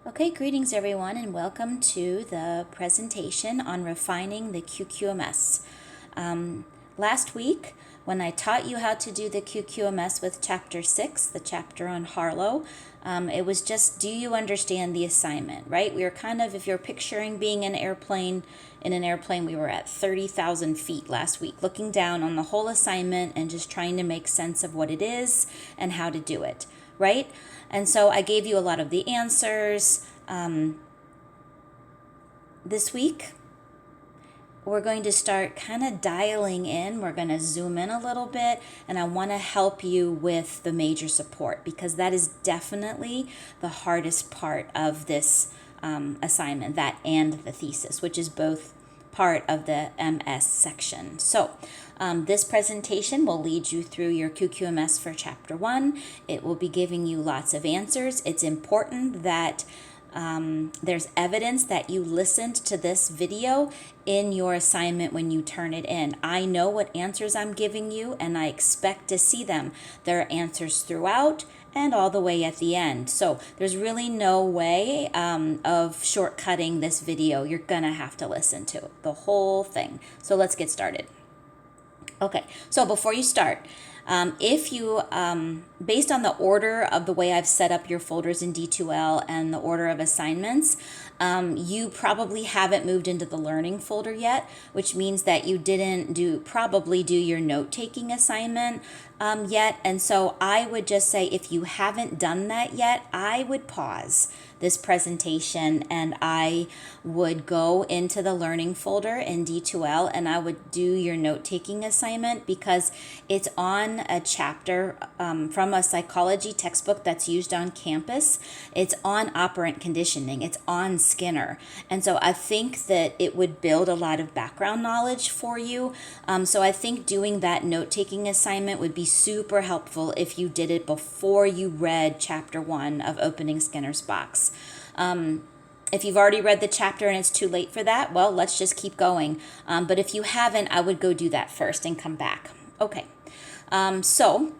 Okay, greetings everyone, and welcome to the presentation on refining the QQMS. Last week, when I taught you how to do the QQMS with Chapter 6, the chapter on Harlow, it was just, do you understand the assignment, right? We were kind of, if you're picturing being in an airplane, we were at 30,000 feet last week, looking down on the whole assignment and just trying to make sense of what it is and how to do it, right? And so I gave you a lot of the answers. This week, we're going to start kind of dialing in. We're going to zoom in a little bit, and I want to help you with the major support because that is definitely the hardest part of this assignment, that and the thesis, which is both part of the MS section. So this presentation will lead you through your QQMS for Chapter 1. It will be giving you lots of answers. It's important that there's evidence that you listened to this video in your assignment when you turn it in. I know what answers I'm giving you, and I expect to see them. There are answers throughout and all the way at the end. So there's really no way of shortcutting this video. You're gonna have to listen to the whole thing. So let's get started. Okay, so before you start, if you, based on the order of the way I've set up your folders in D2L and the order of assignments, you probably haven't moved into the learning folder yet, which means that you didn't probably do your note-taking assignment yet. And so I would just say, if you haven't done that yet, I would pause this presentation and I would go into the learning folder in D2L and I would do your note-taking assignment because it's on a chapter from a psychology textbook that's used on campus. It's on operant conditioning. It's on Skinner. And so I think that it would build a lot of background knowledge for you. So I think doing that note-taking assignment would be super helpful if you did it before you read Chapter 1 of Opening Skinner's Box. If you've already read the chapter and it's too late for that, well, let's just keep going. But if you haven't, I would go do that first and come back. Okay, so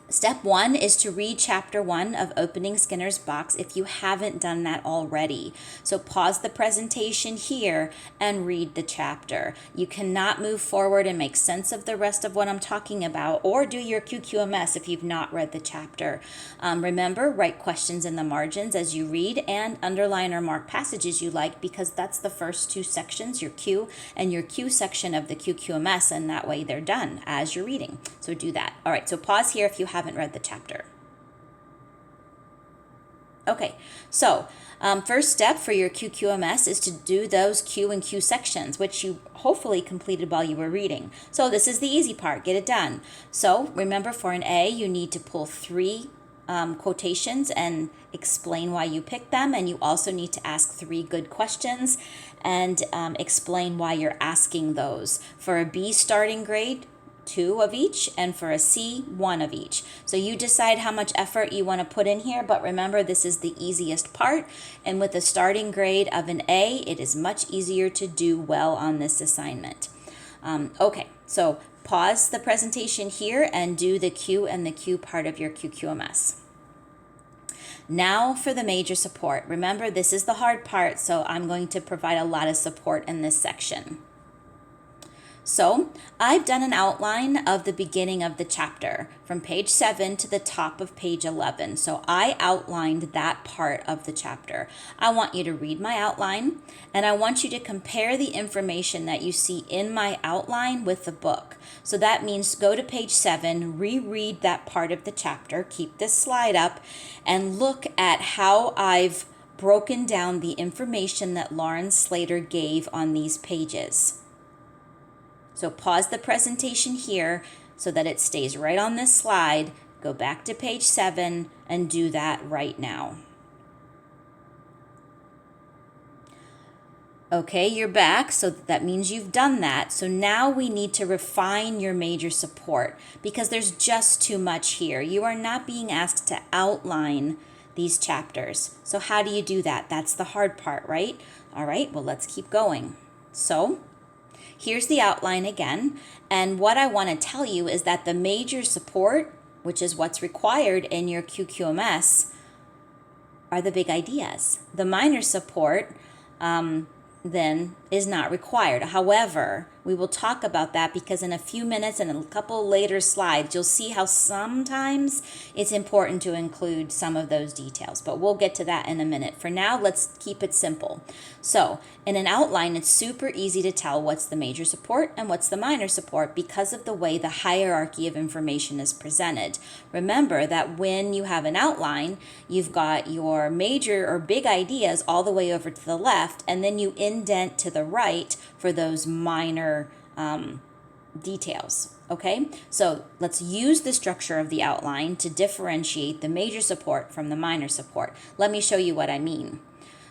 step 1 is to read Chapter 1 of Opening Skinner's Box if you haven't done that already. So pause the presentation here and read the chapter. You cannot move forward and make sense of the rest of what I'm talking about or do your QQMS if you've not read the chapter. Remember, write questions in the margins as you read and underline or mark passages you like because that's the first two sections, your Q and your Q section of the QQMS, and that way they're done as you're reading. So do that. All right, so pause here if you haven't read the chapter. Okay, so first step for your QQMS is to do those Q and Q sections, which you hopefully completed while you were reading. So this is the easy part, get it done. So remember, for an A, you need to pull 3 quotations and explain why you picked them, and you also need to ask 3 good questions and explain why you're asking those. For a B starting grade, 2 of each, and for a C, 1 of each. So you decide how much effort you want to put in here, but remember, this is the easiest part, and with a starting grade of an A, it is much easier to do well on this assignment. Okay, so pause the presentation here and do the Q and the Q part of your QQMS. Now for the major support. Remember, this is the hard part, so I'm going to provide a lot of support in this section. So I've done an outline of the beginning of the chapter from page 7 to the top of page 11. So I outlined that part of the chapter. I want you to read my outline, and I want you to compare the information that you see in my outline with the book. So that means go to page 7, reread that part of the chapter, keep this slide up, and look at how I've broken down the information that Lauren Slater gave on these pages. So pause the presentation here so that it stays right on this slide. Go back to page 7 and do that right now. Okay, you're back, so that means you've done that. So now we need to refine your major support because there's just too much here. You are not being asked to outline these chapters. So how do you do that? That's the hard part, right? All right, well, let's keep going. So here's the outline again, and what I want to tell you is that the major support, which is what's required in your QQMS, are the big ideas. The minor support then is not required. However, we will talk about that because in a few minutes and a couple later slides, you'll see how sometimes it's important to include some of those details, but we'll get to that in a minute. For now, let's keep it simple. So in an outline, it's super easy to tell what's the major support and what's the minor support because of the way the hierarchy of information is presented. Remember that when you have an outline, you've got your major or big ideas all the way over to the left, and then you indent to the right for those minor details. Okay, so let's use the structure of the outline to differentiate the major support from the minor support. Let me show you what I mean.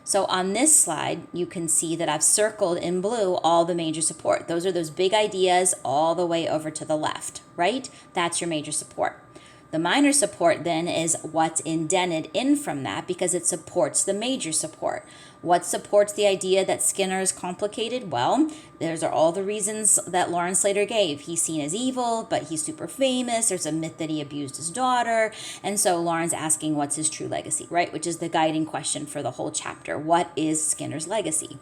So on this slide, you can see that I've circled in blue all the major support. Those are those big ideas all the way over to the left, right? That's your major support. The minor support then is what's indented in from that because it supports the major support. What supports the idea that Skinner is complicated? Well, those are all the reasons that Lawrence Slater gave. He's seen as evil, but he's super famous. There's a myth that he abused his daughter. And so Lawrence asking what's his true legacy, right? Which is the guiding question for the whole chapter. What is Skinner's legacy?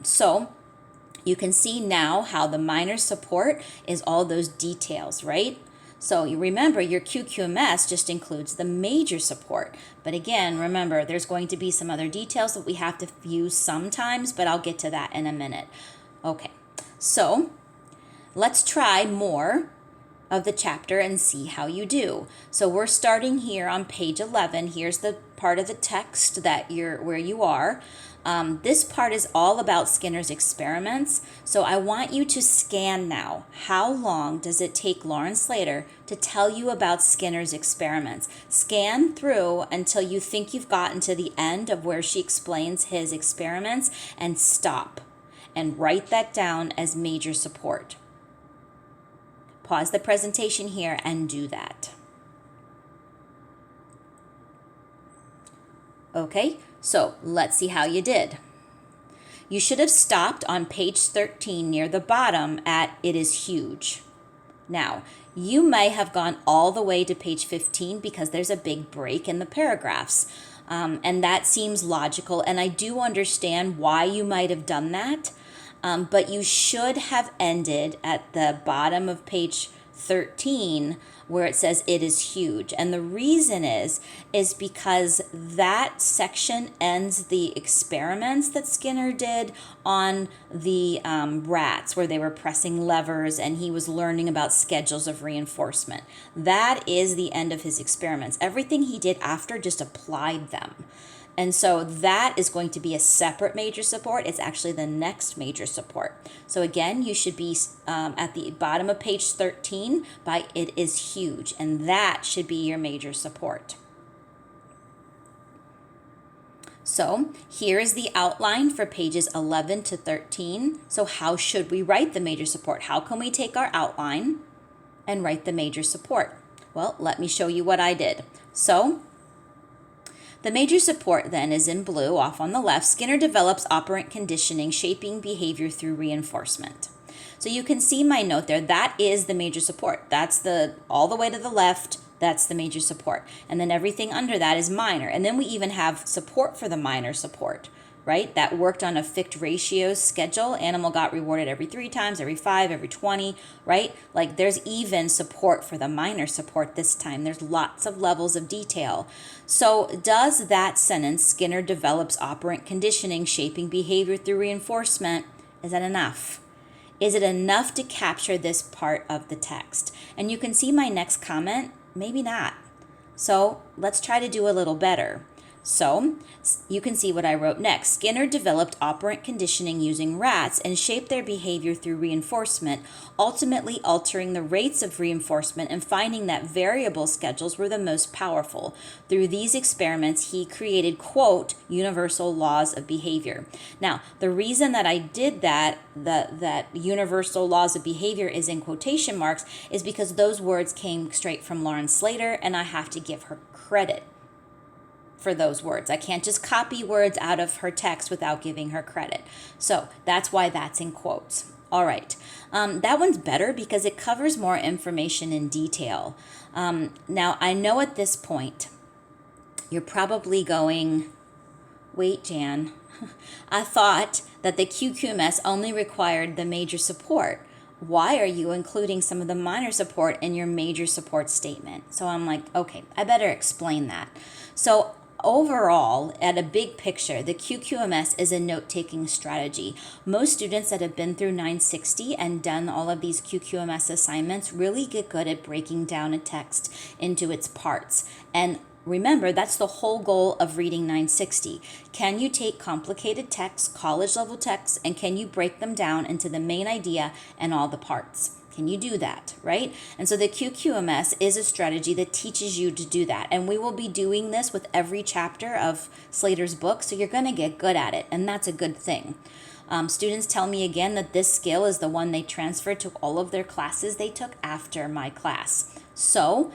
So you can see now how the minor support is all those details, right? So you remember your QQMS just includes the major support. But again, remember, there's going to be some other details that we have to use sometimes, but I'll get to that in a minute. Okay, so let's try more of the chapter and see how you do. So we're starting here on page 11. Here's the part of the text that where you are. This part is all about Skinner's experiments. So I want you to scan now. How long does it take Lawrence Slater to tell you about Skinner's experiments? Scan through until you think you've gotten to the end of where she explains his experiments and stop and write that down as major support. Pause the presentation here and do that. Okay, so let's see how you did. You should have stopped on page 13 near the bottom at "It is huge." Now, you may have gone all the way to page 15 because there's a big break in the paragraphs. And that seems logical, and I do understand why you might have done that. But you should have ended at the bottom of page 13 where it says "It is huge." And the reason is because that section ends the experiments that Skinner did on the rats where they were pressing levers and he was learning about schedules of reinforcement. That is the end of his experiments. Everything he did after just applied them. And so that is going to be a separate major support. It's actually the next major support. So again, you should be at the bottom of page 13 by "It is huge." And that should be your major support. So here is the outline for pages 11 to 13. So how should we write the major support? How can we take our outline and write the major support? Well, let me show you what I did. So the major support then is in blue off on the left. Skinner develops operant conditioning, shaping behavior through reinforcement. So you can see my note there. That is the major support. That's all the way to the left. That's the major support. And then everything under that is minor. And then we even have support for the minor support, right? That worked on a fixed ratios schedule. Animal got rewarded every 3 times, every 5, every 20, right? Like there's even support for the minor support this time. There's lots of levels of detail. So does that sentence, Skinner develops operant conditioning, shaping behavior through reinforcement, is that enough? Is it enough to capture this part of the text? And you can see my next comment, maybe not. So let's try to do a little better. So you can see what I wrote next. Skinner developed operant conditioning using rats and shaped their behavior through reinforcement, ultimately altering the rates of reinforcement and finding that variable schedules were the most powerful. Through these experiments, he created, quote, universal laws of behavior. Now, the reason that I did that universal laws of behavior is in quotation marks is because those words came straight from Lawrence Slater, and I have to give her credit for those words. I can't just copy words out of her text without giving her credit. So that's why that's in quotes. All right. That one's better because it covers more information in detail. Now, I know at this point You're probably going, wait, Jan, I thought that the QQMS only required the major support. Why are you including some of the minor support in your major support statement? So I'm like, okay, I better explain that. So overall, at a big picture, the QQMS is a note-taking strategy. Most students that have been through 960 and done all of these QQMS assignments really get good at breaking down a text into its parts. And remember, that's the whole goal of reading 960. Can you take complicated texts, college level texts, and can you break them down into the main idea and all the parts? Can you do that, right? And so the QQMS is a strategy that teaches you to do that. And we will be doing this with every chapter of Slater's book, so you're going to get good at it, and that's a good thing. Students tell me again that this skill is the one they transferred to all of their classes they took after my class. So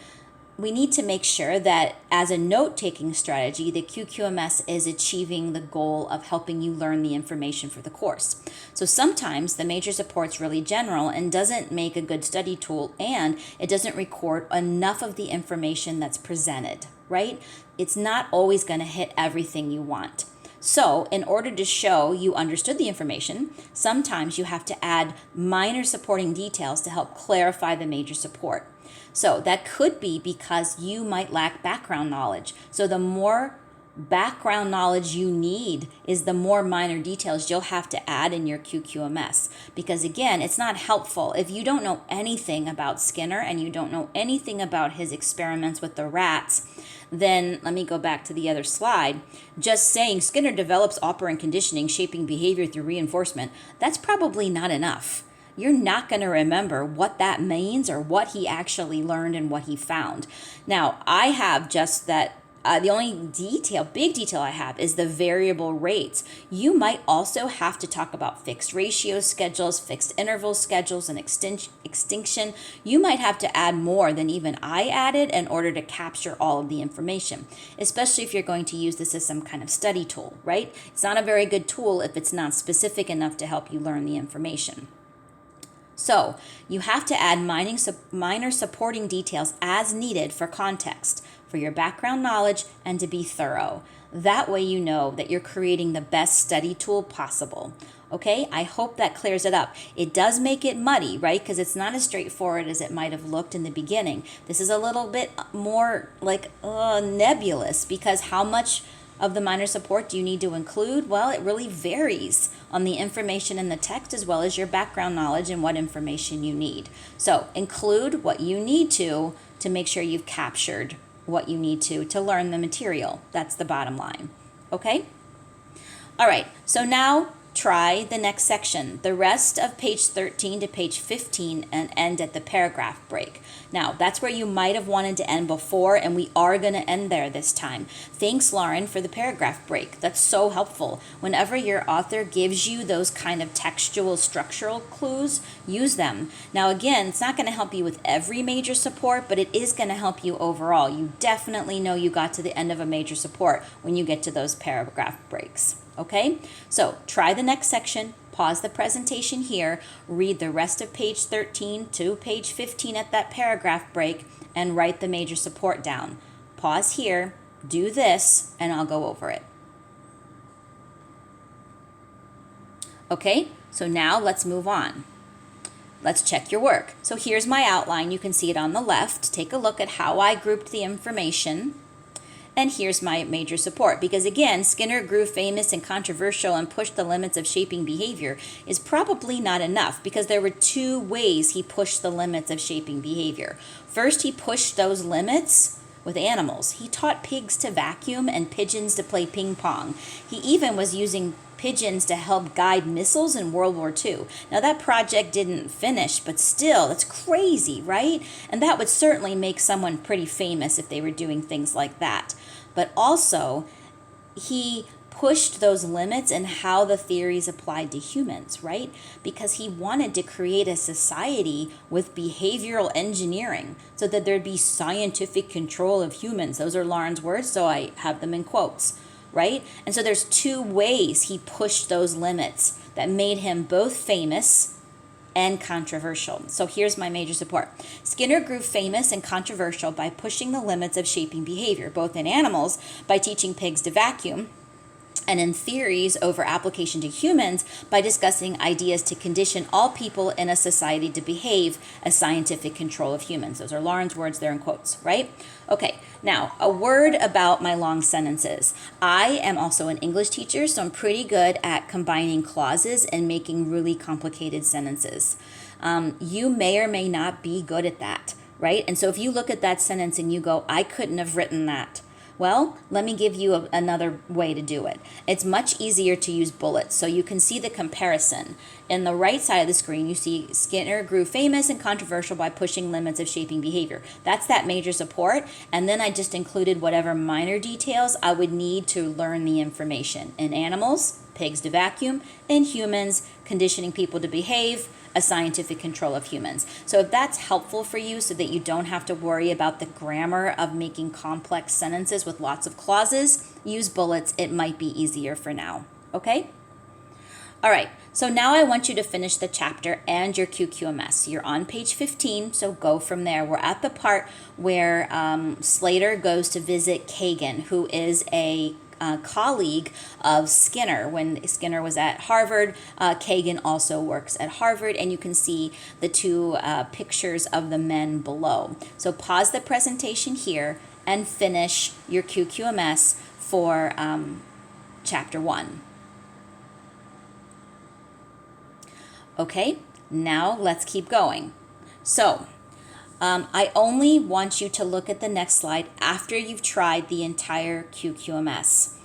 we need to make sure that as a note-taking strategy, the QQMS is achieving the goal of helping you learn the information for the course. So sometimes the major support's really general and doesn't make a good study tool, and it doesn't record enough of the information that's presented, right? It's not always going to hit everything you want. So in order to show you understood the information, sometimes you have to add minor supporting details to help clarify the major support. So that could be because you might lack background knowledge. So the more background knowledge you need is the more minor details you'll have to add in your QQMS. Because again, it's not helpful if you don't know anything about Skinner and you don't know anything about his experiments with the rats. Then let me go back to the other slide. Just saying Skinner develops operant conditioning, shaping behavior through reinforcement, that's probably not enough. You're not going to remember what that means or what he actually learned and what he found. Now, I have just that. The only big detail I have is the variable rates. You might also have to talk about fixed ratio schedules, fixed interval schedules, and extinction. You might have to add more than even I added in order to capture all of the information, especially if you're going to use this as some kind of study tool, right? It's not a very good tool if it's not specific enough to help you learn the information. So you have to add minor supporting details as needed for context, for your background knowledge, and to be thorough. That way you know that you're creating the best study tool possible. Okay, I hope that clears it up. It does make it muddy, right? Because it's not as straightforward as it might have looked in the beginning. This is a little bit more like nebulous, because how much of the minor support do you need to include? Well, it really varies on the information in the text as well as your background knowledge and what information you need. So include what you need to make sure you've captured what you need to learn the material. That's the bottom line. Okay? All right, so now try the next section, the rest of page 13 to page 15, and end at the paragraph break. Now, that's where you might have wanted to end before, and we are going to end there this time. Thanks, Lauren, for the paragraph break. That's so helpful. Whenever your author gives you those kind of textual structural clues, use them. Now, again, it's not going to help you with every major support, but it is going to help you overall. You definitely know you got to the end of a major support when you get to those paragraph breaks. Okay, so try the next section, pause the presentation here, read the rest of page 13 to page 15 at that paragraph break, and write the major support down. Pause here, do this, and I'll go over it. Okay, so now let's move on. Let's check your work. So here's my outline. You can see it on the left. Take a look at how I grouped the information. And here's my major support, because again, Skinner grew famous and controversial and pushed the limits of shaping behavior is probably not enough, because there were two ways he pushed the limits of shaping behavior. First, he pushed those limits with animals. He taught pigs to vacuum and pigeons to play ping pong. He even was using pigeons to help guide missiles in World War II. Now that project didn't finish, but still, that's crazy, right? And that would certainly make someone pretty famous if they were doing things like that. But also, he pushed those limits and how the theories applied to humans, right? Because he wanted to create a society with behavioral engineering so that there'd be scientific control of humans. Those are Lauren's words, so I have them in quotes, right? And so there's two ways he pushed those limits that made him both famous and controversial. So here's my major support. Skinner grew famous and controversial by pushing the limits of shaping behavior, both in animals by teaching pigs to vacuum, and in theories over application to humans by discussing ideas to condition all people in a society to behave as scientific control of humans. Those are Lauren's words, they're in quotes, right? Okay, now a word about my long sentences. I am also an English teacher, so I'm pretty good at combining clauses and making really complicated sentences. You may or may not be good at that, right? And so if you look at that sentence and you go, I couldn't have written that. Well, let me give you another way to do it. It's much easier to use bullets, so you can see the comparison. In the right side of the screen, you see Skinner grew famous and controversial by pushing limits of shaping behavior. That's that major support, and then I just included whatever minor details I would need to learn the information. In animals, pigs to vacuum. In humans, conditioning people to behave, a scientific control of humans. So if that's helpful for you so that you don't have to worry about the grammar of making complex sentences with lots of clauses, use bullets. It might be easier for now. Okay? All right, so now I want you to finish the chapter and your QQMS. You're on page 15, so go from there. We're at the part where Slater goes to visit Kagan, who is a colleague of Skinner. When Skinner was at Harvard, Kagan also works at Harvard, and you can see the two pictures of the men below. So pause the presentation here and finish your QQMS for chapter 1. Okay, now let's keep going. So I only want you to look at the next slide after you've tried the entire QQMS.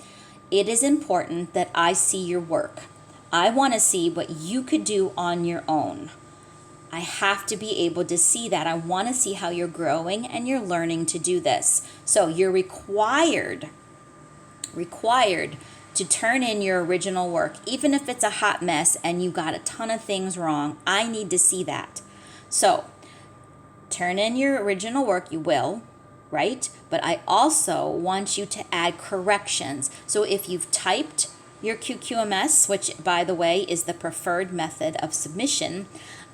It is important that I see your work. I want to see what you could do on your own. I have to be able to see that. I want to see how you're growing and you're learning to do this. So you're required to turn in your original work, even if it's a hot mess and you got a ton of things wrong. I need to see that. So turn in your original work, you will, right? But I also want you to add corrections. So if you've typed your QQMS, which by the way is the preferred method of submission,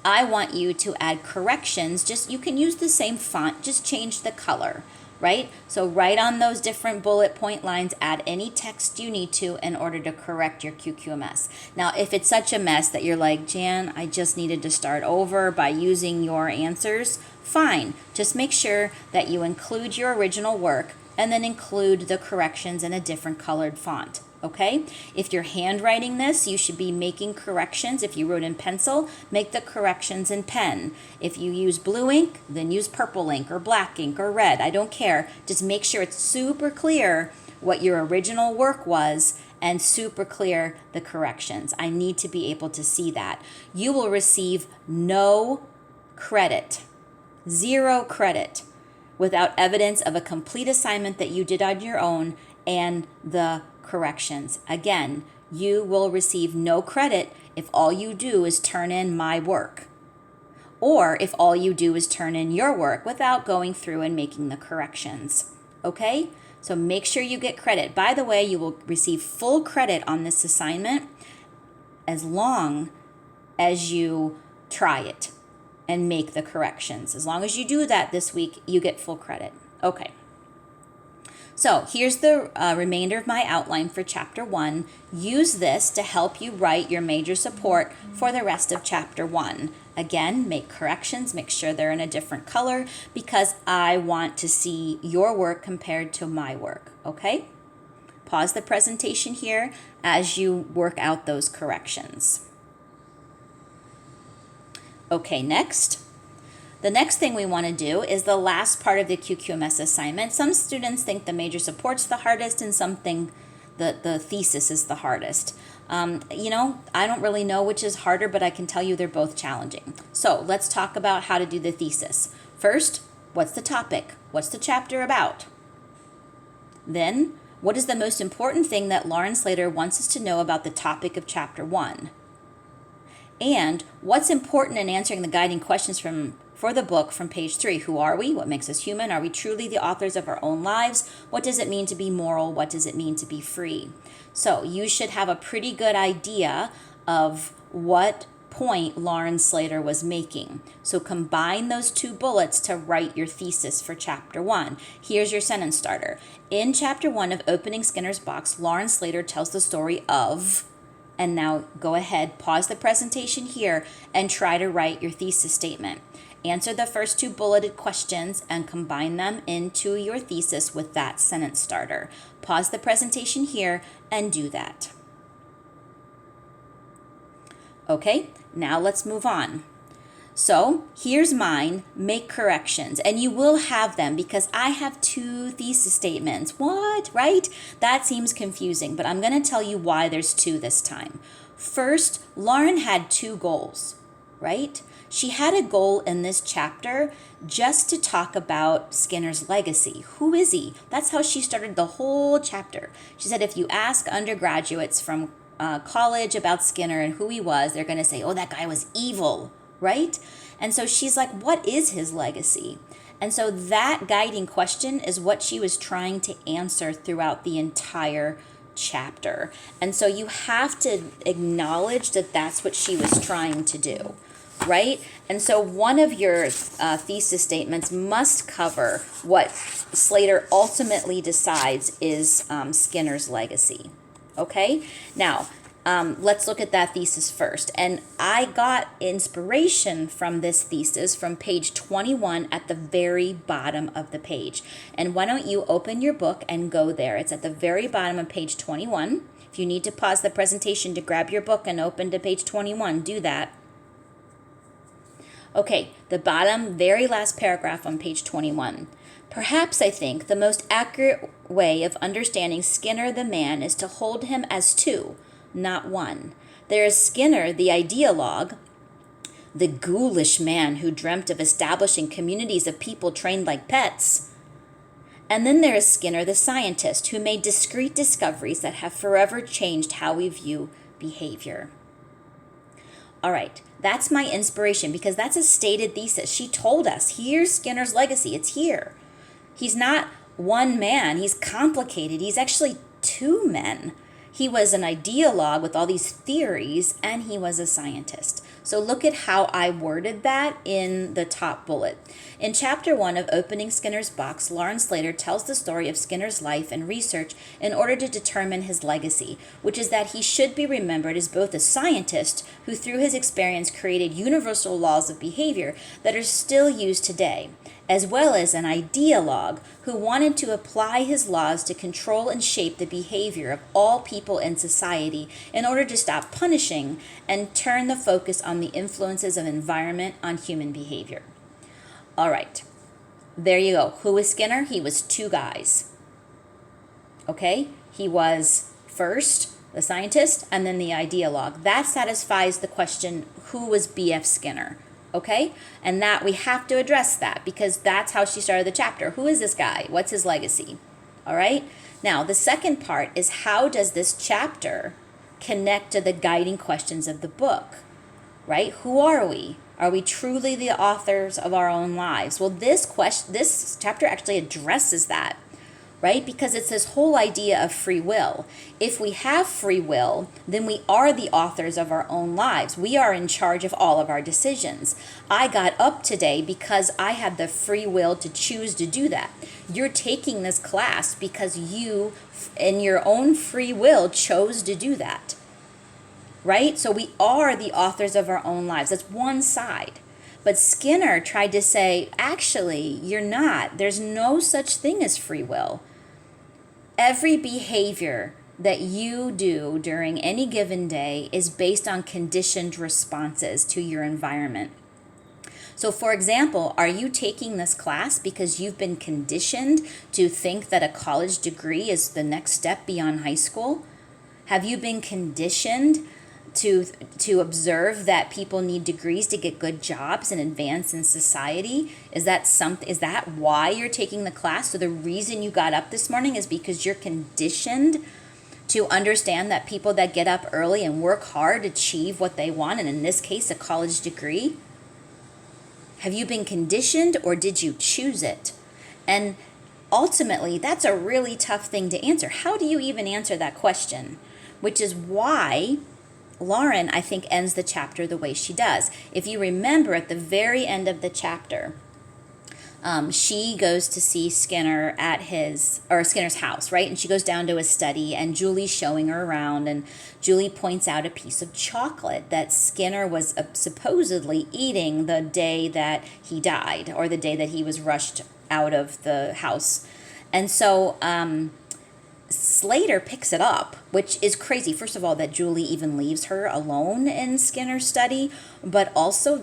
I want you to add corrections. Just you can use the same font, just change the color, right? So write on those different bullet point lines, add any text you need to in order to correct your QQMS. Now, if it's such a mess that you're like, Jan, I just needed to start over by using your answers, fine. Just make sure that you include your original work and then include the corrections in a different colored font. Okay? If you're handwriting this, you should be making corrections. If you wrote in pencil, make the corrections in pen. If you use blue ink, then use purple ink or black ink or red. I don't care. Just make sure it's super clear what your original work was and super clear the corrections. I need to be able to see that. You will receive no credit, 0 credit, without evidence of a complete assignment that you did on your own and the corrections. Again, you will receive no credit if all you do is turn in my work, or if all you do is turn in your work without going through and making the corrections. Okay? So make sure you get credit. By the way, you will receive full credit on this assignment as long as you try it and make the corrections. As long as you do that this week, you get full credit. Okay. So here's the remainder of my outline for Chapter 1. Use this to help you write your major support for the rest of Chapter 1. Again, make corrections, make sure they're in a different color because I want to see your work compared to my work, okay? Pause the presentation here as you work out those corrections. Okay, next. The next thing we want to do is the last part of the QQMS assignment. Some students think the major support's the hardest and some think the thesis is the hardest. I don't really know which is harder, but I can tell you they're both challenging. So let's talk about how to do the thesis. First, what's the topic? What's the chapter about? Then, what is the most important thing that Lauren Slater wants us to know about the topic of Chapter 1? And what's important in answering the guiding questions for the book from page 3. Who are we? What makes us human? Are we truly the authors of our own lives? What does it mean to be moral? What does it mean to be free? So you should have a pretty good idea of what point Lauren Slater was making. So combine those two bullets to write your thesis for chapter 1. Here's your sentence starter. In chapter 1 of Opening Skinner's Box, Lauren Slater tells the story of, and now go ahead, pause the presentation here and try to write your thesis statement. Answer the first two bulleted questions and combine them into your thesis with that sentence starter. Pause the presentation here and do that. Okay, now let's move on. So here's mine, make corrections, and you will have them because I have 2 thesis statements. What, right? That seems confusing, but I'm going to tell you why there's 2 this time. First, Lauren had 2 goals, right? She had a goal in this chapter just to talk about Skinner's legacy. Who is he? That's how she started the whole chapter. She said if you ask undergraduates from college about Skinner and who he was, they're going to say, oh, that guy was evil, right? And so she's like, what is his legacy? And so that guiding question is what she was trying to answer throughout the entire chapter. And so you have to acknowledge that that's what she was trying to do, right? And so one of your thesis statements must cover what Slater ultimately decides is Skinner's legacy. Okay, now let's look at that thesis first. And I got inspiration from this thesis from page 21 at the very bottom of the page. And why don't you open your book and go there? It's at the very bottom of page 21. If you need to pause the presentation to grab your book and open to page 21, do that. Okay, the bottom, very last paragraph on page 21. Perhaps, I think, the most accurate way of understanding Skinner the man is to hold him as 2, not 1. There is Skinner, the ideologue, the ghoulish man who dreamt of establishing communities of people trained like pets. And then there is Skinner, the scientist, who made discrete discoveries that have forever changed how we view behavior. All right, that's my inspiration because that's a stated thesis. She told us, here's Skinner's legacy. It's here. He's not one man. He's complicated. He's actually 2 men. He was an ideologue with all these theories, and he was a scientist. So look at how I worded that in the top bullet. In chapter 1 of Opening Skinner's Box, Lauren Slater tells the story of Skinner's life and research in order to determine his legacy, which is that he should be remembered as both a scientist who through his experience created universal laws of behavior that are still used today, as well as an ideologue who wanted to apply his laws to control and shape the behavior of all people in society in order to stop punishing and turn the focus on the influences of environment on human behavior. All right, there you go. Who was Skinner? He was 2 guys. Okay, he was first the scientist and then the ideologue. That satisfies the question, who was B.F. Skinner? Okay, and that we have to address that because that's how she started the chapter. Who is this guy? What's his legacy? All right, now the second part is how does this chapter connect to the guiding questions of the book, right? Who are we? Are we truly the authors of our own lives? Well, this chapter actually addresses that, right? Because it's this whole idea of free will. If we have free will, then we are the authors of our own lives. We are in charge of all of our decisions. I got up today because I had the free will to choose to do that. You're taking this class because you, in your own free will, chose to do that, right? So we are the authors of our own lives. That's one side. But Skinner tried to say, actually, you're not. There's no such thing as free will. Every behavior that you do during any given day is based on conditioned responses to your environment. So, for example, are you taking this class because you've been conditioned to think that a college degree is the next step beyond high school? Have you been conditioned to observe that people need degrees to get good jobs and advance in society? Is that why you're taking the class? So the reason you got up this morning is because you're conditioned to understand that people that get up early and work hard achieve what they want, and in this case, a college degree? Have you been conditioned or did you choose it? And ultimately, that's a really tough thing to answer. How do you even answer that question? Which is why Lauren, I think, ends the chapter the way she does. If you remember, at the very end of the chapter, she goes to see Skinner at Skinner's house, right? And she goes down to his study, and Julie's showing her around, and Julie points out a piece of chocolate that Skinner was supposedly eating the day that he died, or the day that he was rushed out of the house. And so Slater picks it up, which is crazy. First of all, that Julie even leaves her alone in Skinner's study, but also that